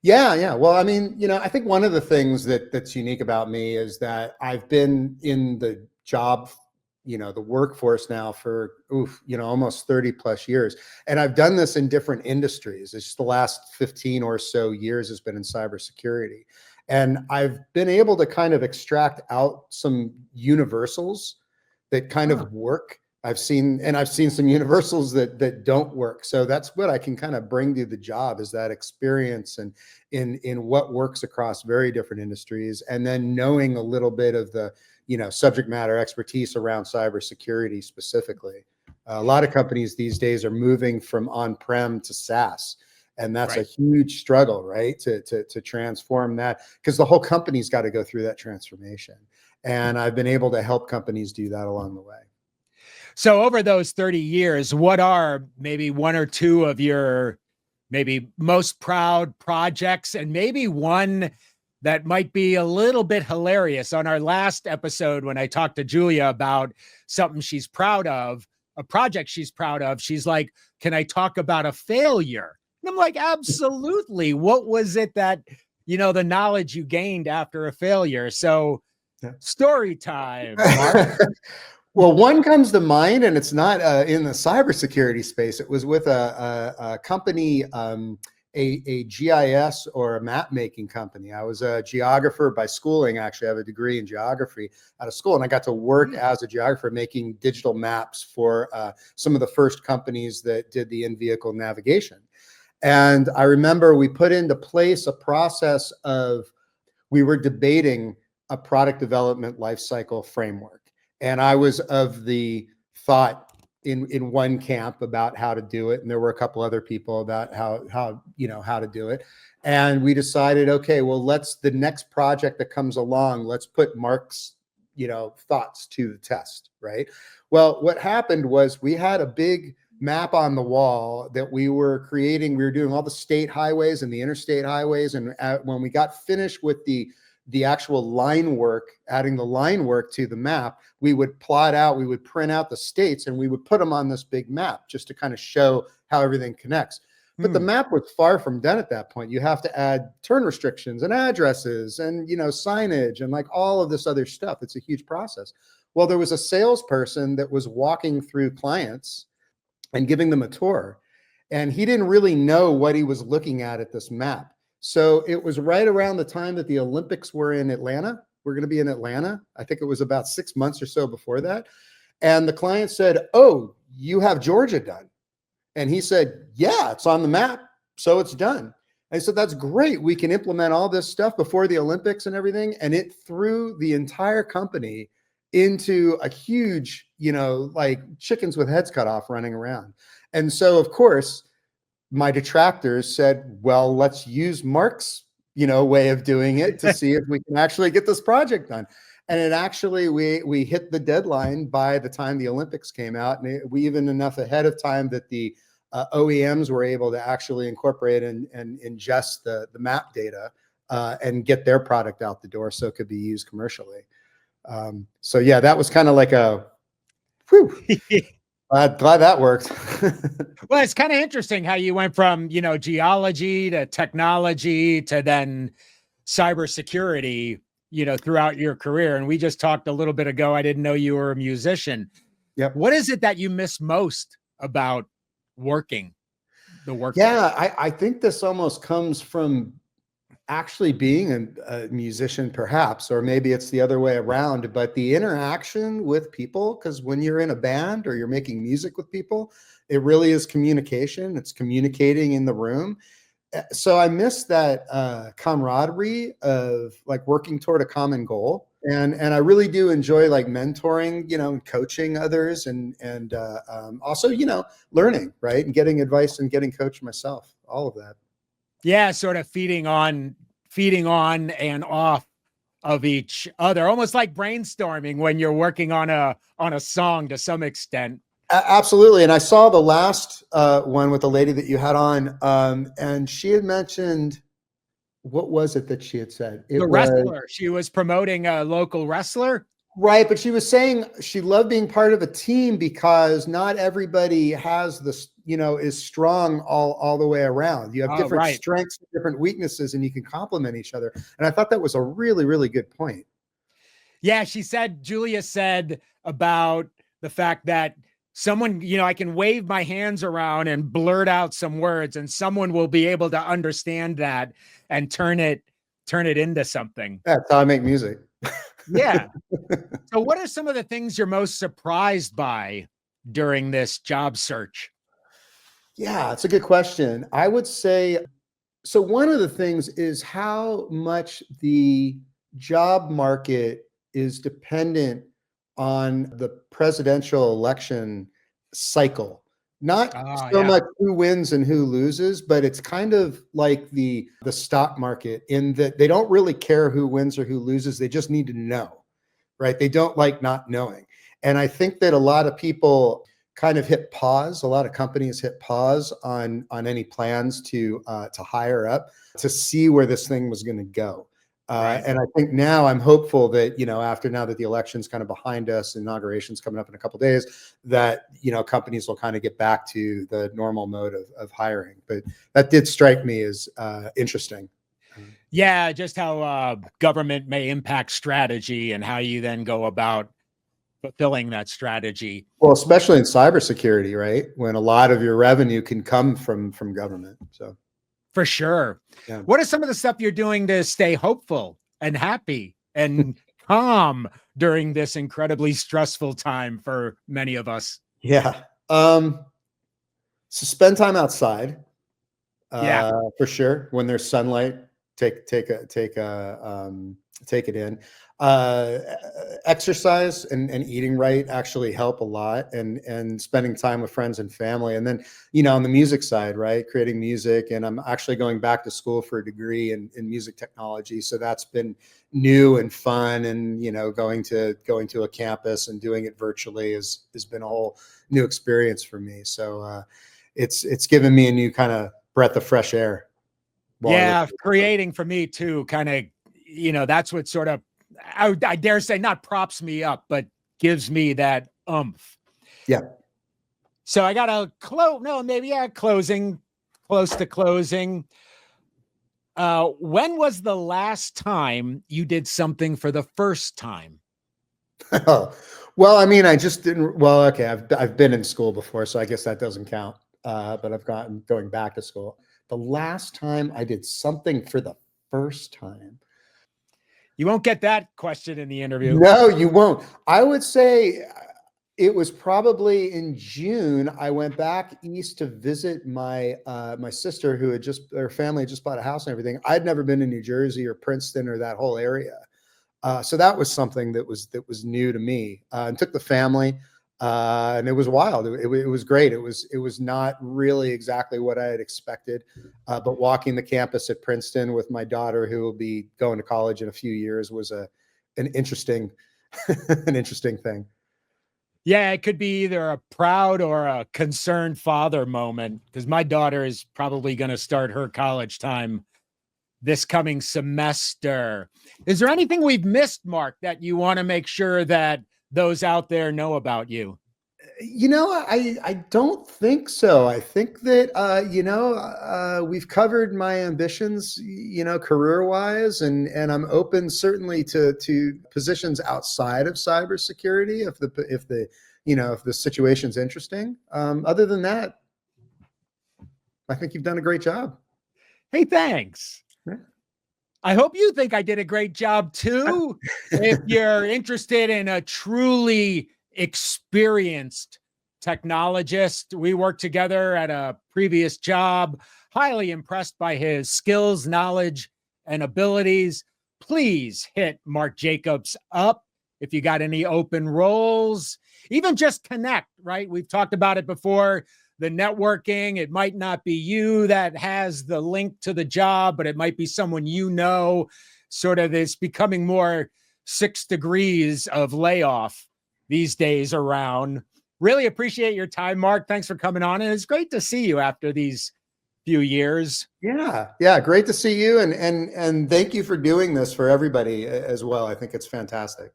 Yeah, yeah. Well, I mean, I think one of the things that's unique about me is that I've been in the job, the workforce now for almost 30 plus years. And I've done this in different industries. It's just the last 15 or so years has been in cybersecurity. And I've been able to kind of extract out some universals that kind Huh. of work. I've seen some universals that don't work. So that's what I can kind of bring to the job, is that experience and in what works across very different industries, and then knowing a little bit of the subject matter expertise around cybersecurity specifically. A lot of companies these days are moving from on-prem to SaaS, and that's a Right. huge struggle, right? To transform that, because the whole company's got to go through that transformation. And I've been able to help companies do that along the way. So over those 30 years, what are maybe one or two of your maybe most proud projects, and maybe one that might be a little bit hilarious? On our last episode, when I talked to Julia about something she's proud of, a project she's proud of, she's like, can I talk about a failure? And I'm like, absolutely. What was it that, the knowledge you gained after a failure? So story time, Mark. Well, one comes to mind, and it's not in the cybersecurity space. It was with a company, a GIS or a map making company. I was a geographer by schooling. Actually, I have a degree in geography out of school, and I got to work as a geographer making digital maps for some of the first companies that did the in-vehicle navigation. And I remember we put into place a process of, we were debating a product development lifecycle framework. And I was of the thought in one camp about how to do it, and there were a couple other people about how to do it. And we decided, okay, well, the next project that comes along, let's put Mark's thoughts to the test, right? Well, what happened was we had a big map on the wall that we were creating. We were doing all the state highways and the interstate highways, and when we got finished with the actual line work, adding the line work to the map, we would print out the states, and we would put them on this big map just to kind of show how everything connects. But the map was far from done at that point. You have to add turn restrictions and addresses and signage and like all of this other stuff. It's a huge process. Well, there was a salesperson that was walking through clients and giving them a tour, and he didn't really know what he was looking at this map. So it was right around the time that the Olympics were in Atlanta. We're going to be in Atlanta. I think it was about 6 months or so before that. And the client said, "Oh, you have Georgia done?" And he said, "Yeah, it's on the map, so it's done." I said, "That's great. We can implement all this stuff before the Olympics and everything." And it threw the entire company into a huge, like chickens with heads cut off running around. And so, of course, my detractors said, well, let's use Mark's, way of doing it to see if we can actually get this project done. And it actually, we hit the deadline by the time the Olympics came out, and we even enough ahead of time that the OEMs were able to actually incorporate and ingest the map data and get their product out the door so it could be used commercially. So yeah, that was kind of like a, whew, glad that worked. Well, it's kind of interesting how you went from, geology to technology to then cybersecurity, throughout your career. And we just talked a little bit ago. I didn't know you were a musician. Yep. What is it that you miss most about working the work? Yeah, I think this almost comes from actually being a musician, perhaps, or maybe it's the other way around, but the interaction with people, because when you're in a band or you're making music with people, it really is communication. It's communicating in the room. So I miss that camaraderie of like working toward a common goal. And I really do enjoy like mentoring, and coaching others and also, learning, right. And getting advice and getting coached myself, all of that. Yeah, sort of feeding on and off of each other, almost like brainstorming when you're working on a song to some extent. Absolutely. And I saw the last one with the lady that you had on, and she had mentioned, what was it that she had said? The wrestler. She was promoting a local wrestler. Right. But she was saying she loved being part of a team because not everybody has this, is strong all the way around. You have different strengths, different weaknesses, and you can complement each other. And I thought that was a really, really good point. Yeah. Julia said about the fact that someone, I can wave my hands around and blurt out some words and someone will be able to understand that and turn it into something. That's how I make music. Yeah. So what are some of the things you're most surprised by during this job search? Yeah, it's a good question. I would say, so one of the things is how much the job market is dependent on the presidential election cycle. Not so much who wins and who loses, but it's kind of like the stock market in that they don't really care who wins or who loses. They just need to know, right? They don't like not knowing. And I think that a lot of people kind of hit pause. A lot of companies hit pause on any plans to hire up to see where this thing was going to go. And I think now I'm hopeful that, now that the election's kind of behind us, inauguration's coming up in a couple of days, that, companies will kind of get back to the normal mode of hiring. But that did strike me as interesting. Yeah, just how government may impact strategy and how you then go about fulfilling that strategy. Well, especially in cybersecurity, right? When a lot of your revenue can come from government. So. For sure. Yeah. What are some of the stuff you're doing to stay hopeful and happy and calm during this incredibly stressful time for many of us? Yeah. So spend time outside. Yeah, for sure. When there's sunlight, take it in. Exercise and eating right actually help a lot, and spending time with friends and family. And then, on the music side, right, creating music. And I'm actually going back to school for a degree in music technology. So that's been new and fun. And, going to a campus and doing it virtually has been a whole new experience for me. So it's given me a new kind of breath of fresh air. Yeah, creating for me too, kind of, that's what sort of, I dare say, not props me up, but gives me that oomph. Yeah. So I got a closing, close to closing. When was the last time you did something for the first time? Well, I mean, I just didn't. Well, okay, I've been in school before, so I guess that doesn't count. But I've going back to school. The last time I did something for the first time. You won't get that question in the interview. No, you won't. I would say it was probably in June. I went back east to visit my my sister, who her family had just bought a house and everything. I'd never been to New Jersey or Princeton or that whole area. So that was something that was new to me, and took the family. And it was wild. It was great. It was not really exactly what I had expected, but walking the campus at Princeton with my daughter, who will be going to college in a few years, was an interesting an interesting thing. Yeah, it could be either a proud or a concerned father moment, because my daughter is probably going to start her college time this coming semester. Is there anything we've missed, Mark, that you want to make sure that those out there know about you? I don't think so. I think that, we've covered my ambitions, career wise, and I'm open certainly to positions outside of cybersecurity if the situation's interesting. Other than that, I think you've done a great job. Hey, thanks. Yeah. I hope you think I did a great job too. If you're interested in a truly experienced technologist, we worked together at a previous job, highly impressed by his skills, knowledge, and abilities. Please hit Mark Jacobs up if you got any open roles. Even just connect, right? We've talked about it before. The networking, it might not be you that has the link to the job, but it might be someone sort of is becoming more 6 degrees of layoff these days around. Really appreciate your time, Mark. Thanks for coming on. And it's great to see you after these few years. Yeah. Great to see you. And thank you for doing this for everybody as well. I think it's fantastic.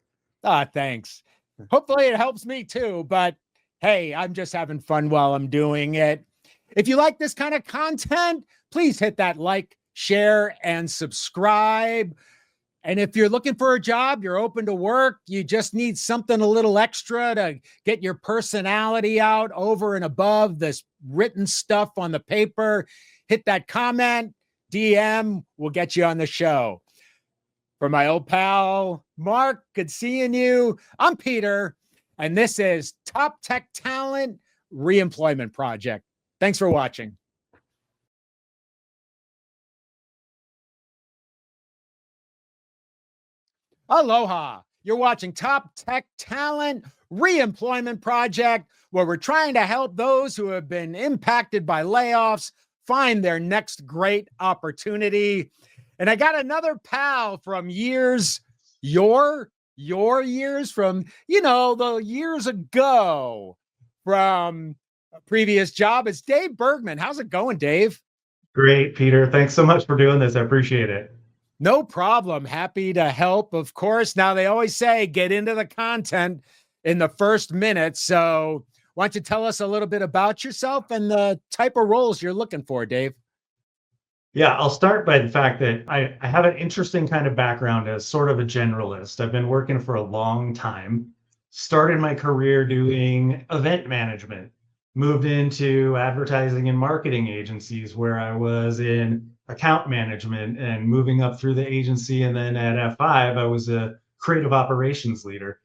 Thanks. Hopefully it helps me too, but hey, I'm just having fun while I'm doing it. If you like this kind of content, please hit that like, share, and subscribe. And if you're looking for a job, you're open to work, you just need something a little extra to get your personality out over and above this written stuff on the paper, hit that comment, DM, we'll get you on the show. For my old pal, Mark, good seeing you. I'm Peter, and this is Top Tech Talent Reemployment Project. Thanks for watching. Aloha. You're watching Top Tech Talent Reemployment Project, where we're trying to help those who have been impacted by layoffs find their next great opportunity. And I got another pal from years, your years from, the years ago from a previous job. It's Dave Bergmann. How's it going, Dave? Great, Peter. Thanks so much for doing this. I appreciate it. No problem. Happy to help, of course. Now, they always say get into the content in the first minute. So why don't you tell us a little bit about yourself and the type of roles you're looking for, Dave? Yeah, I'll start by the fact that I have an interesting kind of background as sort of a generalist. I've been working for a long time, started my career doing event management, moved into advertising and marketing agencies where I was in account management and moving up through the agency. And then at F5, I was a creative operations leader.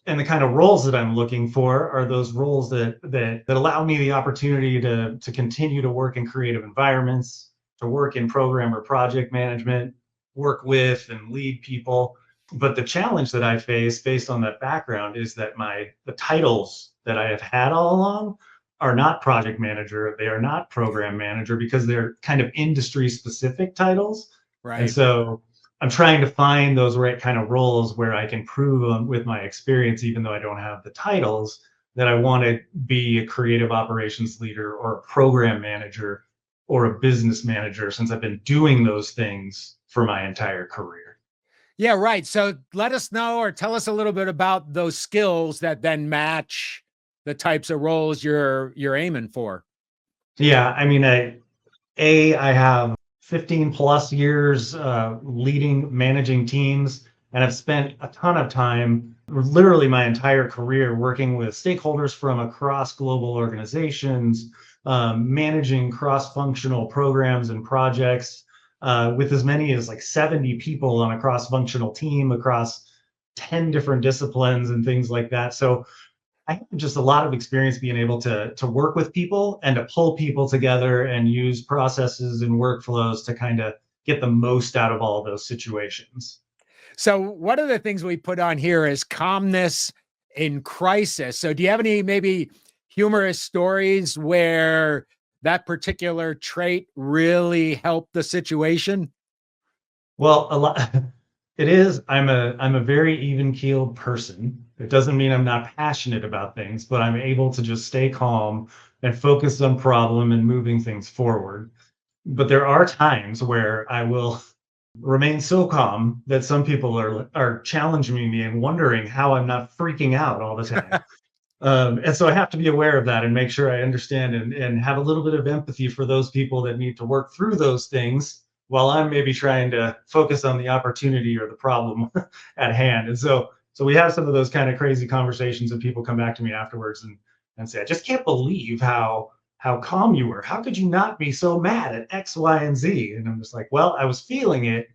And the kind of roles that I'm looking for are those roles that allow me the opportunity to continue to work in creative environments, to work in program or project management, work with and lead people. But the challenge that I face based on that background is that the titles that I have had all along are not project manager, they are not program manager, because they're kind of industry specific titles. Right. And so I'm trying to find those right kind of roles where I can prove with my experience, even though I don't have the titles, that I want to be a creative operations leader or a program manager or a business manager, since I've been doing those things for my entire career. Yeah, right. So let us know or tell us a little bit about those skills that then match the types of roles you're aiming for. Yeah, I mean, I have 15 plus years managing teams, and I've spent a ton of time, literally my entire career, working with stakeholders from across global organizations, managing cross-functional programs and projects with as many as like 70 people on a cross-functional team across 10 different disciplines and things like that. So I have just a lot of experience being able to work with people and to pull people together and use processes and workflows to kind of get the most out of all those situations. So one of the things we put on here is calmness in crisis. So do you have any maybe humorous stories where that particular trait really helped the situation? Well, a lot. It is. I'm a very even-keeled person. It doesn't mean I'm not passionate about things, but I'm able to just stay calm and focus on problem and moving things forward. But there are times where I will remain so calm that some people are challenging me and wondering how I'm not freaking out all the time. And so I have to be aware of that and make sure I understand and have a little bit of empathy for those people that need to work through those things while I'm maybe trying to focus on the opportunity or the problem at hand. And so we have some of those kind of crazy conversations, and people come back to me afterwards and say, I just can't believe how calm you were. How could you not be so mad at X, Y, and Z? And I'm just like, well, I was feeling it,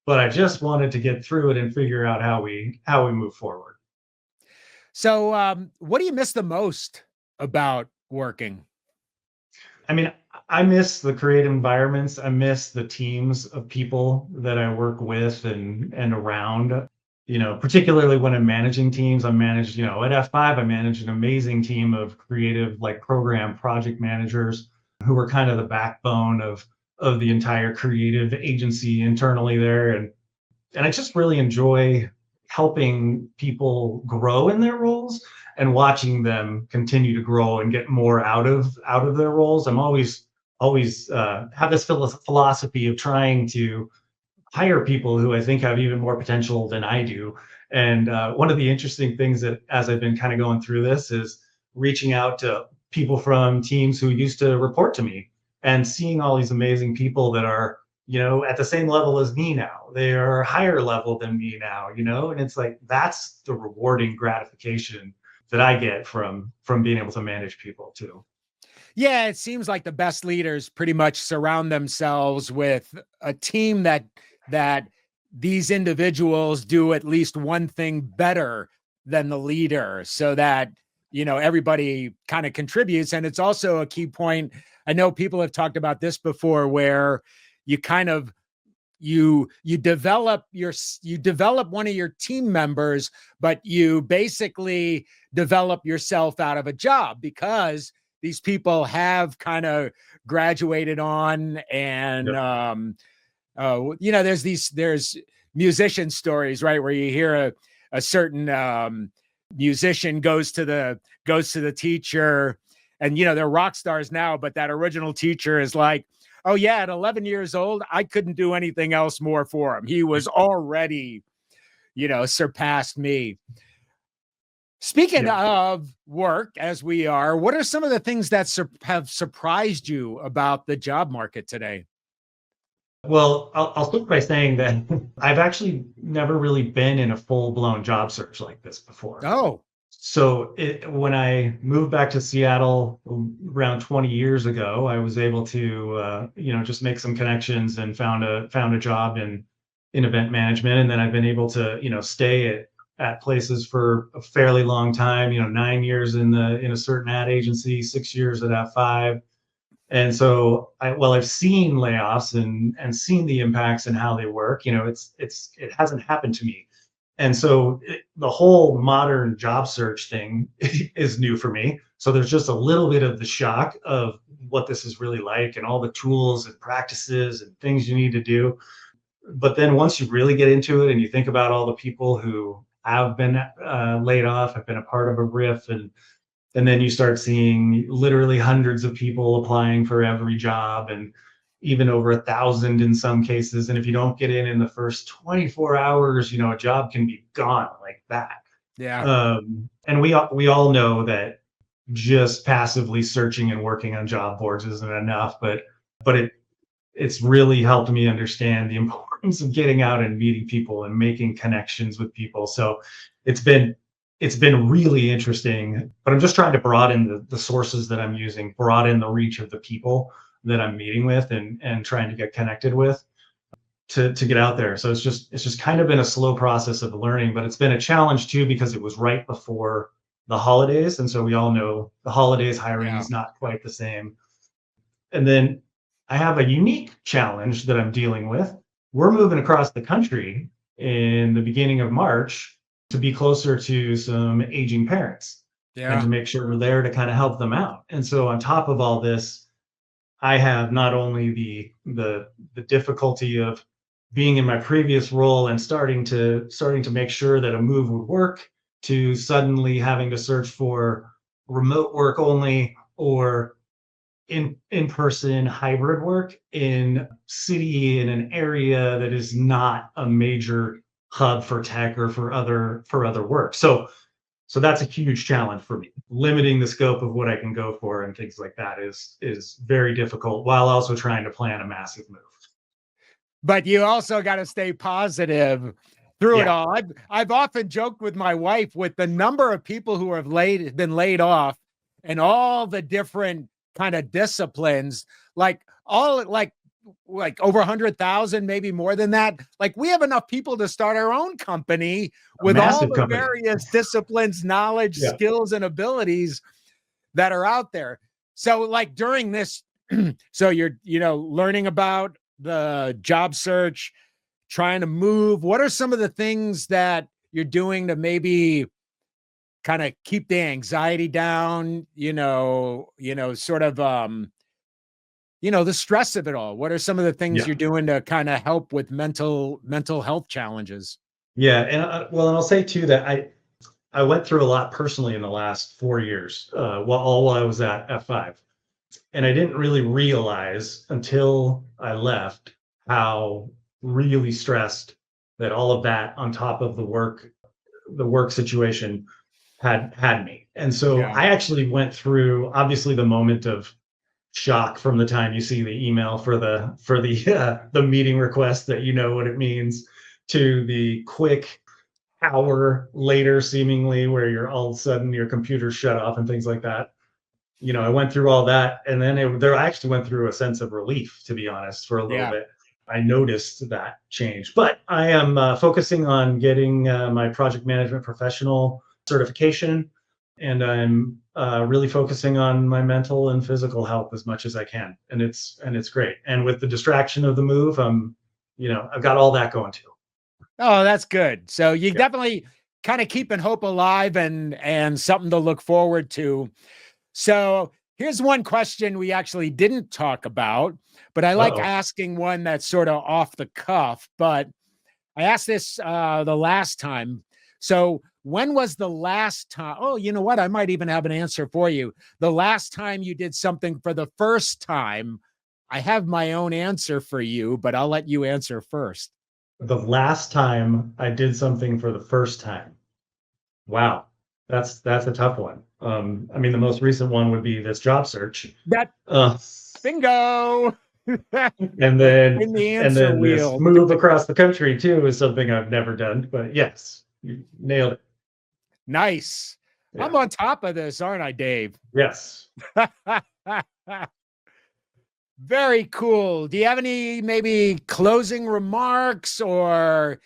but I just wanted to get through it and figure out how we move forward. So, what do you miss the most about working? I mean, I miss the creative environments. I miss the teams of people that I work with and around. You know, particularly when I'm managing teams. I managed, at F5, I managed an amazing team of creative, like program project managers who were kind of the backbone of the entire creative agency internally there. And I just really enjoy helping people grow in their roles and watching them continue to grow and get more out of their roles. I'm always have this philosophy of trying to hire people who I think have even more potential than I do. And one of the interesting things that, as I've been kind of going through this, is reaching out to people from teams who used to report to me and seeing all these amazing people that are, at the same level as me now. They are higher level than me now, and it's like, that's the rewarding gratification that I get from being able to manage people too. Yeah, it seems like the best leaders pretty much surround themselves with a team that these individuals do at least one thing better than the leader, so that everybody kind of contributes. And it's also a key point. I know people have talked about this before, where you kind of you develop one of your team members, but you basically develop yourself out of a job, because these people have kind of graduated on. And Yep. there's musician stories, right, where you hear a certain musician goes to the teacher, and they're rock stars now, but that original teacher is like, oh yeah, at 11 years old, I couldn't do anything else more for him. He was already, surpassed me. Speaking Yeah. of work, as we are, what are some of the things that have surprised you about the job market today? Well, I'll start by saying that I've actually never really been in a full-blown job search like this before. Oh, So when I moved back to Seattle around 20 years ago, I was able to, just make some connections and found a job in event management. And then I've been able to, stay at places for a fairly long time, 9 years in a certain ad agency, 6 years at F5. And so I've seen layoffs and seen the impacts and how they work. It hasn't happened to me. And so the whole modern job search thing is new for me. So there's just a little bit of the shock of what this is really like and all the tools and practices and things you need to do. But then once you really get into it and you think about all the people who have been laid off, have been a part of a RIF, and then you start seeing literally hundreds of people applying for every job, and even over 1,000 in some cases. And if you don't get in the first 24 hours, a job can be gone like that. yeah. And we all know that just passively searching and working on job boards isn't enough, but it's really helped me understand the importance of getting out and meeting people and making connections with people. So it's been really interesting, but I'm just trying to broaden the sources that I'm using, broaden the reach of the people that I'm meeting with and trying to get connected with to get out there. So it's just kind of been a slow process of learning, but it's been a challenge too, because it was right before the holidays. And so we all know the holidays hiring Yeah. is not quite the same. And then I have a unique challenge that I'm dealing with. We're moving across the country in the beginning of March to be closer to some aging parents and to make sure we're there to kind of help them out. And so on top of all this, I have not only the difficulty of being in my previous role and starting to make sure that a move would work, to suddenly having to search for remote work only or in-person hybrid work in city in an area that is not a major hub for tech or for other work. So that's a huge challenge for me. Limiting the scope of what I can go for and things like that is very difficult, while also trying to plan a massive move. But you also got to stay positive through it all. I've often joked with my wife with the number of people who have been laid off and all the different kind of disciplines, like over 100,000, maybe more than that. Like, we have enough people to start our own company with all the various disciplines, knowledge, skills, and abilities that are out there. So like during this, so you're, learning about the job search, trying to move. What are some of the things that you're doing to maybe kind of keep the anxiety down, sort of, the stress of it all? What are some of the things you're doing to kind of help with mental health challenges? Yeah. And and I'll say too, that I went through a lot personally in the last 4 years, while I was at F5. And I didn't really realize until I left how really stressed that all of that on top of the work situation had me. And so I actually went through, obviously, the moment of shock from the time you see the email for the meeting request that what it means, to the quick hour later seemingly where you're all of a sudden your computer's shut off and things like that. I went through all that, and then I actually went through a sense of relief, to be honest, for a little bit. I noticed that change, but I am focusing on getting my project management professional certification, and I'm really focusing on my mental and physical health as much as I can, and it's great. And with the distraction of the move, I've got all that going too. Oh, that's good. So you definitely kind of keeping hope alive and something to look forward to. So here's one question we actually didn't talk about, but I like asking one that's sort of off the cuff. But I asked this the last time. So when was the last time? Oh, you know what? I might even have an answer for you. The last time you did something for the first time. I have my own answer for you, but I'll let you answer first. The last time I did something for the first time. Wow. That's a tough one. The most recent one would be this job search. Bingo. and then wheel. This move across the country too is something I've never done. But yes, you nailed it. Nice. Yeah. I'm on top of this, aren't I, Dave? Yes. Very cool. Do you have any maybe closing remarks or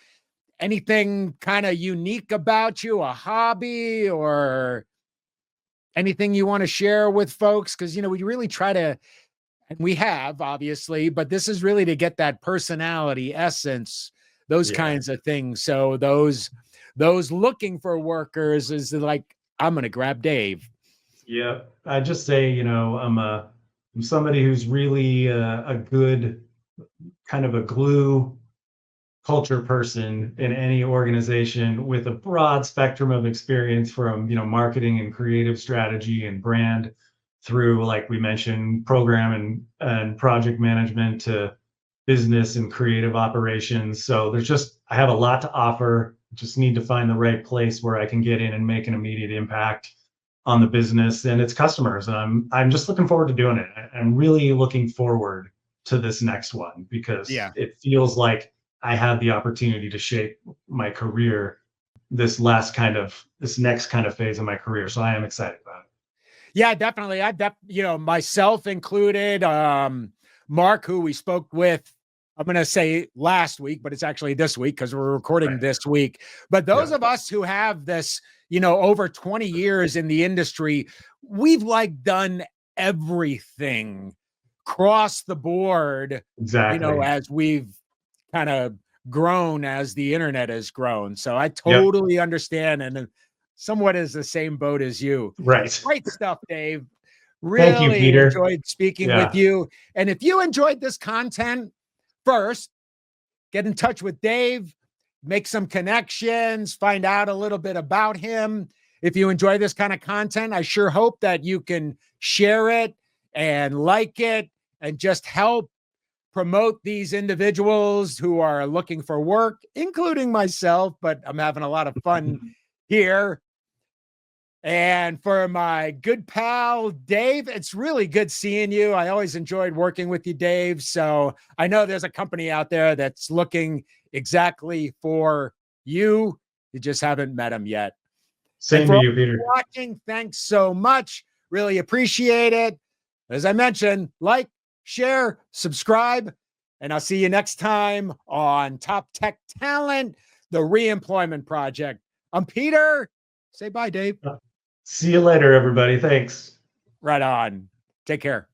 anything kind of unique about you, a hobby or anything you want to share with folks? Because, we really try to, and we have obviously, but this is really to get that personality, essence, those kinds of things. So those looking for workers is like, I'm going to grab Dave. Yeah. I just say, I'm somebody who's really a good kind of a glue culture person in any organization with a broad spectrum of experience from, marketing and creative strategy and brand through, like we mentioned, program and project management to business and creative operations. So I have a lot to offer. Just need to find the right place where I can get in and make an immediate impact on the business and its customers. And I'm just looking forward to doing it. I'm really looking forward to this next one because it feels like I have the opportunity to shape my career this next kind of phase of my career. So I am excited about it. Yeah, definitely. Myself included, Mark, who we spoke with, I'm going to say last week, but it's actually this week because we're recording this week. But those of us who have this, over 20 years in the industry, we've done everything across the board, exactly. As we've kind of grown as the internet has grown. So I Yep. totally understand, and somewhat is the same boat as you. Right. Great stuff, Dave. Thank you, Really Peter. enjoyed speaking with Yeah. you. And if you enjoyed this content, first, get in touch with Dave, make some connections, find out a little bit about him. If you enjoy this kind of content, I sure hope that you can share it and like it and just help promote these individuals who are looking for work, including myself, but I'm having a lot of fun here. And for my good pal, Dave, it's really good seeing you. I always enjoyed working with you, Dave. So I know there's a company out there that's looking exactly for you. You just haven't met them yet. Same for to all you, Peter. watching, thanks so much. Really appreciate it. As I mentioned, like, share, subscribe, and I'll see you next time on Top Tech Talent, the Reemployment Project. I'm Peter. Say bye, Dave. See you later, everybody. Thanks. Right on. Take care.